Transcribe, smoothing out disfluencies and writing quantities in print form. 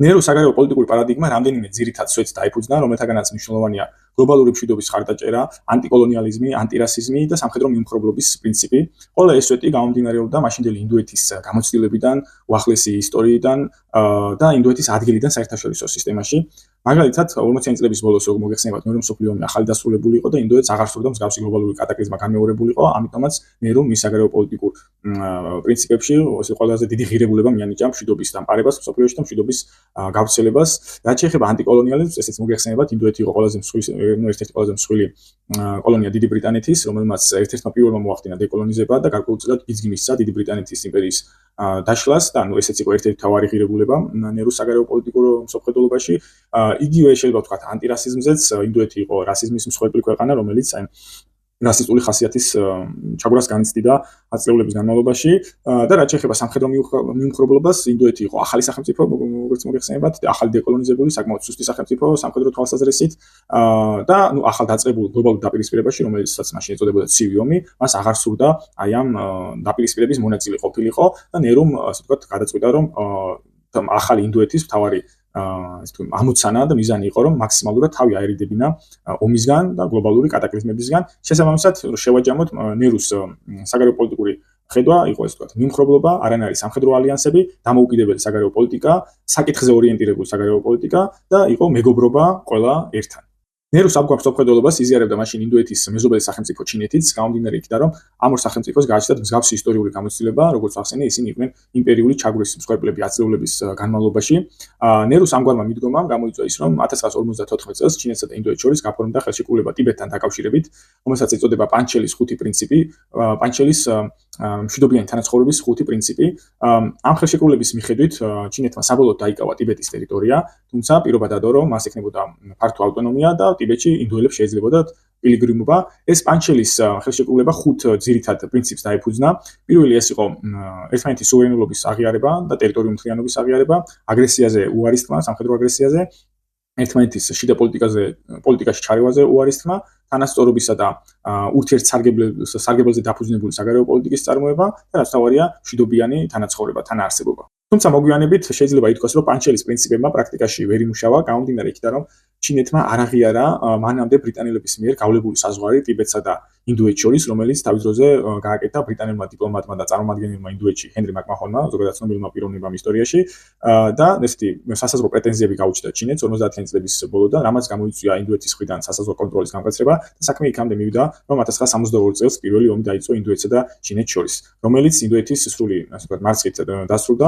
ნერუს საგარეო პოლიტიკური პარადიგმა რამდენიმე ძირითად სვეტს დაიფუძნა, რომელთაგანაც მნიშვნელოვანია გლობალური მშვიდობის ხარდაჭერა, ანტიკოლონიალიზმი, ანტირასიზმი და სამხედრო მიუმხრობლობის პრინციპი. Ყველა ეს სვეტი გამომდინარეობდა მაშინდელი ინდოეთის გამოცდილებიდან, უახლესი ისტორიიდან და ინდოეთის ადგილიდან საერთაშორისო სისტემაში. მაგალითად, 40-იანი წლების ბოლოს, როგორ მოგეხსენებათ, მეორე მსოფლიო ომი ახალი დასრულებული იყო და ინდოეთს აღარ სურდა მსგავსი გლობალური კატაკლიზმა განმეორებულიყო, ამიტომაც ნერუმ მის საგარეო პოლიტიკურ პრინციპებში ყველაზე დიდი ღირებულება მიანიჭა მშვიდობის დამყარებას მსოფლიოში და მშვიდობის გავრცელებას. რაც შეეხება ანტიკოლონიალიზმს, ესეც მოგეხსენებათ, ინდოეთი იყო ყველაზე ერთ-ერთი ყველაზე მსხვილი კოლონია დიდი ბრიტანეთის, რომელმაც ერთ-ერთმა პირველმა მოახდინა დეკოლონიზება და გარკვეულწილად იზგი მისცა დიდი ბრიტანეთის იმპერიის დაშლას და ესეც იყო ერთ-ერთი მთავარი ღირებულება ნერუს საგარეო პოლიტიკურ მსოფლმხედველობაში. იგივე შეიძლება ვთქვათ ანტირასიზმზეც, ინდოეთი იყო რასიზმის მსხვერპლი ქვეყანა, რომელიც რასისტული ხასიათის ჩაგვრას განიცდიდა ათწლეულების განმავლობაში და რაც შეეხება სამხედრო მიუმხრობლობას, ინდოეთი იყო ახალი სახელმწიფო, როგორც მოგეხსენებათ, ახალი დეკოლონიზებული, საკმაოდ სუსტი სახელმწიფო სამხედრო თვალსაზრისით და ახალ დაწყებულ გლობალურ დაპირისპირებაში, რომელსაც მაშინ ეწოდებოდა ცივი ომი, მას აღარ სურდა აი ამ დაპირისპირების მონაწილე ყოფილიყო და ნერუმ, ასე ვთქვათ, გადაწყვიტა, რომ ახალი ინდოეთის მთავარი ამოცანა და მიზანი იყო, რომ მაქსიმალურად თავი აერიდებინა ომისგან და გლობალური კატაკლიზმებისგან. შესაბამისად, შევაჯამოთ ნერუს საგარეო პოლიტიკური ხედვა იყო ეს ვთქვათ, მიმხრობლობა, არანაირი სამხედრო ალიანსები, დამოუკიდებელი საგარეო პოლიტიკა, საკითხზე ორიენტირებული საგარეო პოლიტიკა და იყო მეგობრობა ყველა ერთთან. ნერუს ამგვარ მსოფლმხედველობას იზიარებდა მაშინ ინდოეთის მეზობელი სახელმწიფო ჩინეთიც, გამომდინარე იქიდან, რომ ამ ორ სახელმწიფოს გააჩნდათ მსგავსი ისტორიული გამოცდილება, როგორც ახსენე, ისინი იყვნენ იმპერიული ჩაგვრის მსხვერპლები ათწლეულების განმავლობაში. ნერუს ამგვარმა მიდგომამ გამოიწვია ის, რომ 1954 წელს ჩინეთსა და ინდოეთს შორის გაფორმდა ხელშეკრულება ტიბეტთან დაკავშირებით, რომელსაც ეწოდება პანჩელის ხუთი პრინციპი, პანჩელის მშვიდობიანი თანაცხოვრების ხუთი პრინციპი. ამ ხელშეკრულების მიხედვით ჩინეთმა საბოლოოდ დაიკავა ტიბეტის ტერიტორია, თუმცა პირობა დადო, რომ მას ექნებოდა ფართო ავტონომია და ტიბეტში ინდოელებს შეიძლებოდათ პილიგრიმობა. ეს პანჩელის ხელშეკრულება ხუთ ძირითად პრინციპს დაიფუძნა. პირველი ეს იყო ერთმანეთის სუვერენულობის აღიარება და ტერიტორიული მთლიანობის აღიარება, აგრესიაზე უარის თქმა, სამხედრო აგრესიაზე, ერთმანეთის შიდა პოლიტიკაში ჩარევაზე უარის თქმა, თანასწორობისა და ურთიერთსარგებელზე დაფუძნებული საგარეო პოლიტიკის წარმოება და რაც თავარია მშვიდობიანი თანაცხოვრება, თანაარსებობა. თუმცა მოგვიანებით შეიძლება ითქვას, რომ პანჩელის პრინციპებმა პრაქტიკაში ვერ იმუშავა, გამომდინარე იქიდან, რომ ჩინეთმა არ აღიარა მანამდე ბრიტანელების მიერ გავლებული საზღვარი ტიბეტსა და ინდოეთს შორის, რომელიც თავის დროზე გააკეთა ბრიტანელმა დიპლომატმა და წარმომადგენელმა ინდოეთში ჰენრი მაკმაჰონმა, ზოგადად ცნობილმა პიროვნებამ ისტორიაში და ესეთი სასაზღვრო პრეტენზიები გაუჩნდა ჩინეთს 50-იანი წლების ბოლოდან, რამაც გამოიწვია ინდოეთის მხრიდან სასაზღვრო კონტროლის გამკაცრება და საქმე იქამდე მივიდა, რომ 1962 წელს პირველი ომი დაიწყო ინდოეთსა და ჩინეთს შორის, რომელიც ინდოეთის სრული, ასე ვთქვათ, მარცხით დასრულდა.